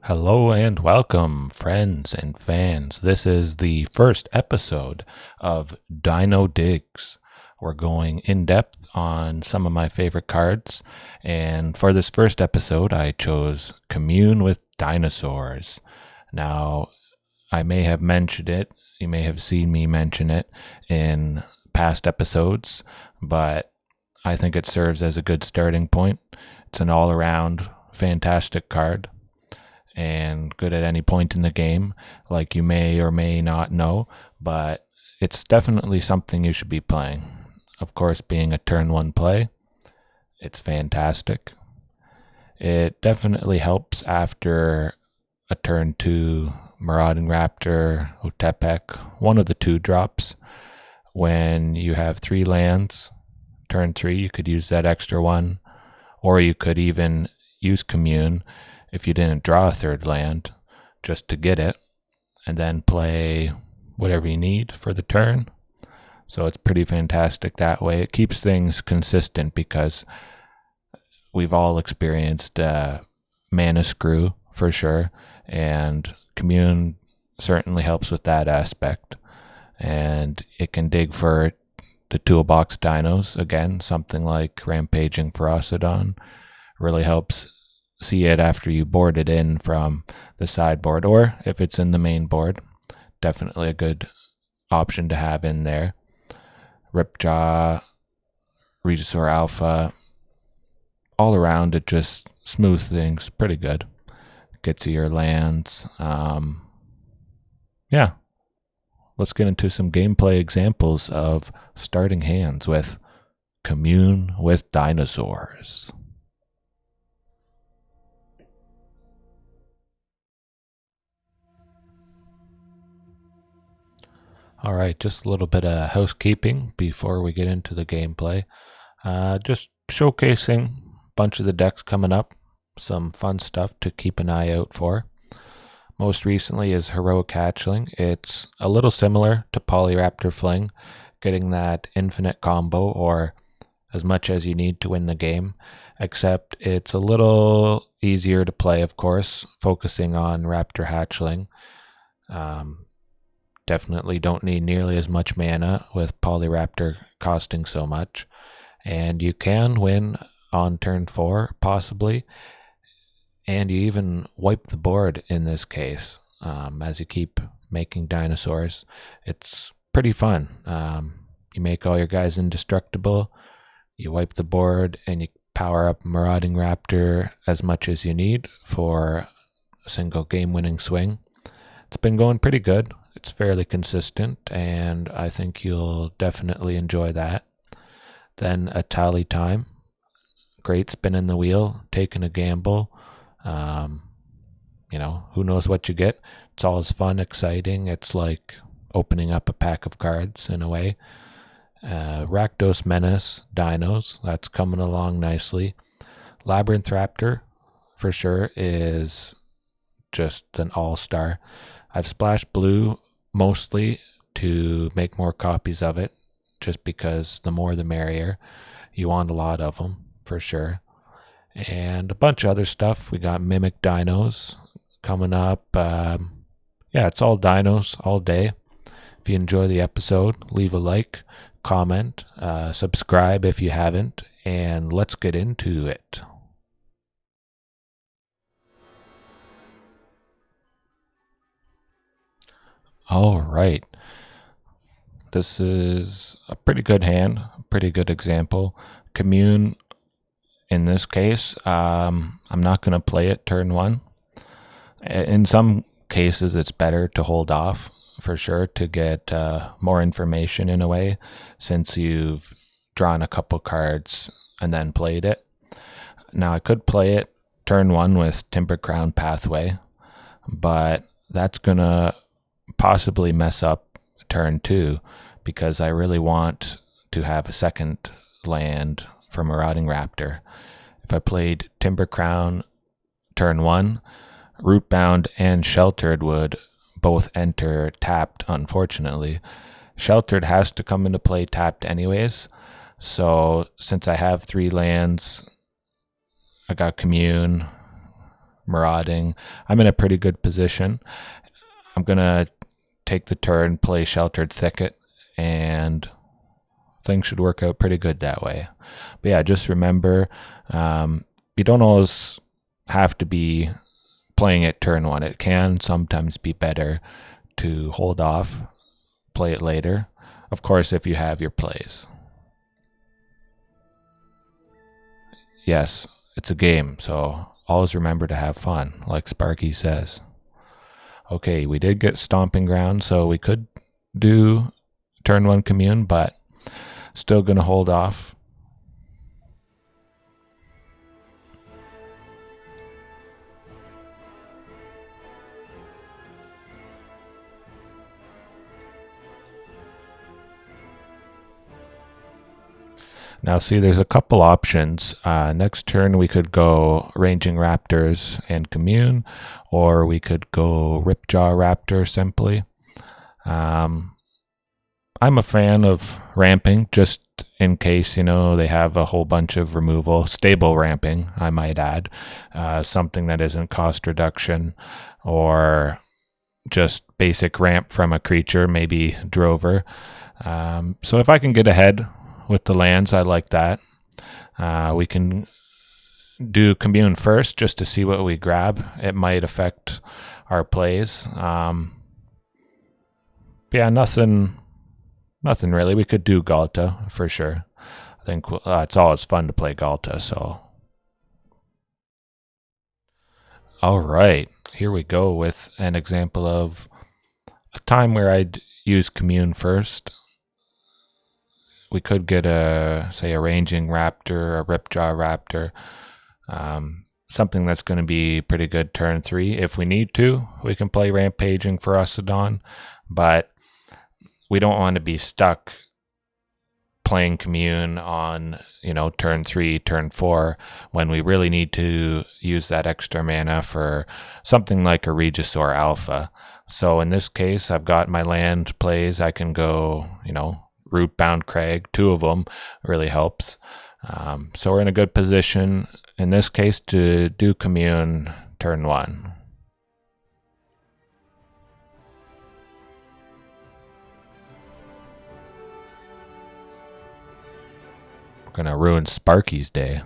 Hello and welcome, friends and fans. This is the first episode of Dino Digs. We're going in depth on some of my favorite cards, and for this first episode, I chose Commune with Dinosaurs. Now, I may have mentioned it, you may have seen me mention it in past episodes, but I think it serves as a good starting point. It's an all-around fantastic card and good at any point in the game, like you may or may not know, but it's definitely something you should be playing. Of course, being a turn one play, it's fantastic. It definitely helps after a turn two Marauding Raptor, Otepec, one of the two drops. When you have 3 lands, turn 3, you could use that extra one, or you could even use Commune if you didn't draw a third land, just to get it, and then play whatever you need for the turn. So it's pretty fantastic that way. It keeps things consistent because we've all experienced mana screw for sure, and Commune certainly helps with that aspect. And it can dig for the toolbox dinos, again, something like Rampaging Ferocidon really helps see it after you board it in from the sideboard, or if it's in the main board, definitely a good option to have in there. Ripjaw, Regisaur Alpha, all around it just smooth things pretty good. Gets you your lands. Yeah, let's get into some gameplay examples of starting hands with Commune with Dinosaurs. All right, just a little bit of housekeeping before we get into the gameplay. Just showcasing a bunch of the decks coming up, some fun stuff to keep an eye out for. Most recently is Heroic Hatchling. It's a little similar to Polyraptor Fling, getting that infinite combo or as much as you need to win the game, except it's a little easier to play, of course, focusing on Raptor Hatchling. Definitely don't need nearly as much mana with Polyraptor costing so much. And you can win on turn 4, possibly. And you even wipe the board in this case as you keep making dinosaurs. It's pretty fun. You make all your guys indestructible. You wipe the board and you power up Marauding Raptor as much as you need for a single game-winning swing. It's been going pretty good. It's fairly consistent, and I think you'll definitely enjoy that. Then a Tally Time. Great spinning the wheel, taking a gamble. Who knows what you get. It's always fun, exciting. It's like opening up a pack of cards in a way. Rakdos Menace, Dinos. That's coming along nicely. Labyrinth Raptor, for sure, is just an all-star. I've splashed blue mostly to make more copies of it, just because the more the merrier. You want a lot of them, for sure. And a bunch of other stuff. We got Mimic Dinos coming up. It's all dinos all day. If you enjoy the episode, leave a like, comment, subscribe if you haven't, and let's get into it. All right. This is a pretty good hand, a pretty good example. Commune, in this case, I'm not going to play it turn 1. In some cases, it's better to hold off, for sure, to get more information in a way, since you've drawn a couple cards and then played it. Now, I could play it turn 1 with Timber Crown Pathway, but that's going to possibly mess up turn 2 because I really want to have a second land for Marauding Raptor. If I played Timber Crown turn 1, Rootbound and Sheltered would both enter tapped, unfortunately. Sheltered has to come into play tapped anyways, so since I have 3 lands, I got Commune, marauding. I'm in a pretty good position. I'm going to take the turn, play Sheltered Thicket, and things should work out pretty good that way. But yeah, just remember, you don't always have to be playing it turn one. It can sometimes be better to hold off, play it later. Of course, if you have your plays. Yes, it's a game, so always remember to have fun, like Sparky says. Okay, we did get Stomping Ground, so we could do turn one Commune, but still going to hold off. Now see, there's a couple options. Next turn we could go Ranging Raptors and Commune, or we could go Ripjaw Raptor simply. I'm a fan of ramping, just in case, they have a whole bunch of removal. Stable ramping, I might add. Something that isn't cost reduction, or just basic ramp from a creature, maybe Drover. So if I can get ahead with the lands, I like that. We can do Commune first just to see what we grab. It might affect our plays. But yeah, nothing really. We could do Galta for sure. I think it's always fun to play Galta. So, all right, here we go with an example of a time where I'd use Commune first. We could get a Ranging Raptor, a Ripjaw Raptor, something that's going to be pretty good turn 3. If we need to, we can play Rampaging for Ferocidon, but we don't want to be stuck playing Commune on, turn 3, turn 4, when we really need to use that extra mana for something like a Regisaur Alpha. So in this case, I've got my land plays. I can go, Rootbound Crag, 2 of them really helps. So we're in a good position in this case to do Commune turn 1. We're going to ruin Sparky's day.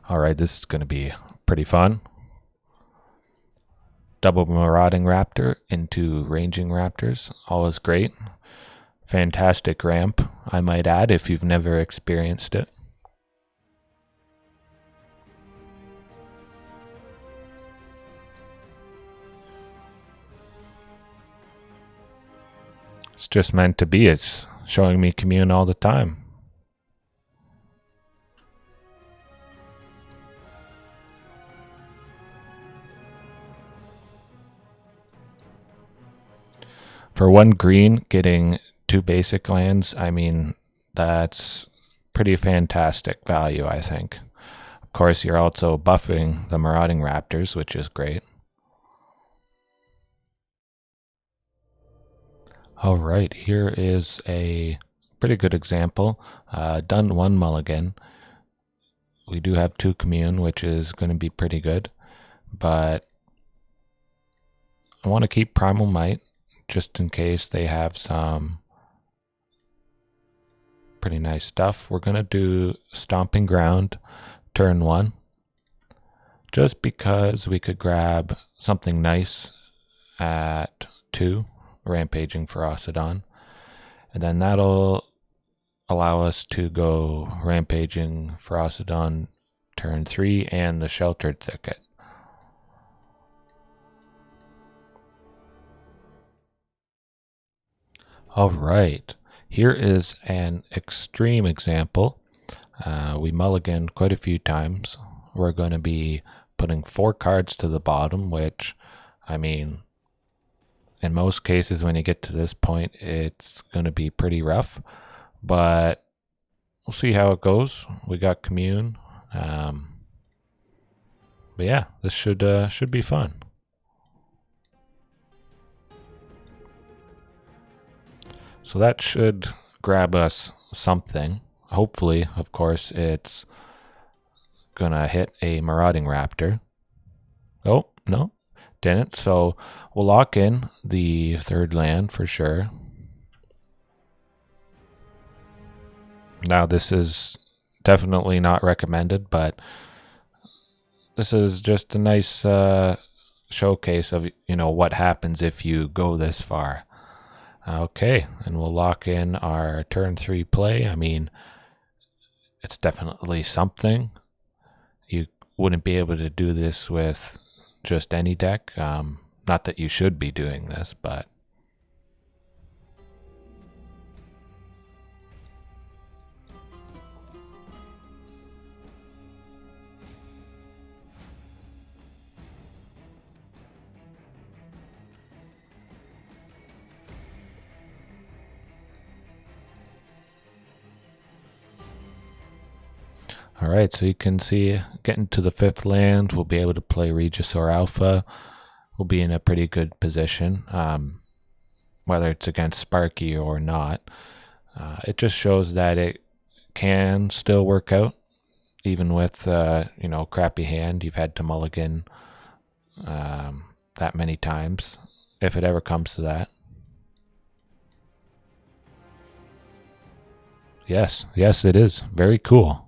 All right, this is going to be pretty fun. Double Marauding Raptor into Ranging Raptors, always great. Fantastic ramp, I might add, if you've never experienced it. It's just meant to be. It's showing me Commune all the time. For 1 green, getting 2 basic lands, I mean, that's pretty fantastic value, I think. Of course, you're also buffing the Marauding Raptors, which is great. All right, here is a pretty good example. Done 1 mulligan. We do have 2 Commune, which is going to be pretty good, but I want to keep Primal Might, just in case they have some pretty nice stuff. We're going to do Stomping Ground turn 1, just because we could grab something nice at 2, Rampaging Ferocidon, and then that'll allow us to go Rampaging Ferocidon turn 3 and the Sheltered Thicket. All right, here is an extreme example. We mulliganed quite a few times. We're going to be putting 4 cards to the bottom, which, I mean, in most cases when you get to this point, it's going to be pretty rough, but we'll see how it goes. We got Commune. But yeah, this should be fun. So that should grab us something. hopefully, of course, it's gonna hit a Marauding Raptor. Oh, no, didn't. So we'll lock in the third land for sure. Now, this is definitely not recommended, but this is just a nice showcase of, what happens if you go this far. Okay, and we'll lock in our turn 3 play. I mean, it's definitely something. You wouldn't be able to do this with just any deck. Not that you should be doing this, but all right, so you can see getting to the 5th land, we'll be able to play Regisaur Alpha. We'll be in a pretty good position, whether it's against Sparky or not. It just shows that it can still work out, even with, crappy hand. You've had to mulligan that many times, if it ever comes to that. Yes, it is. Very cool.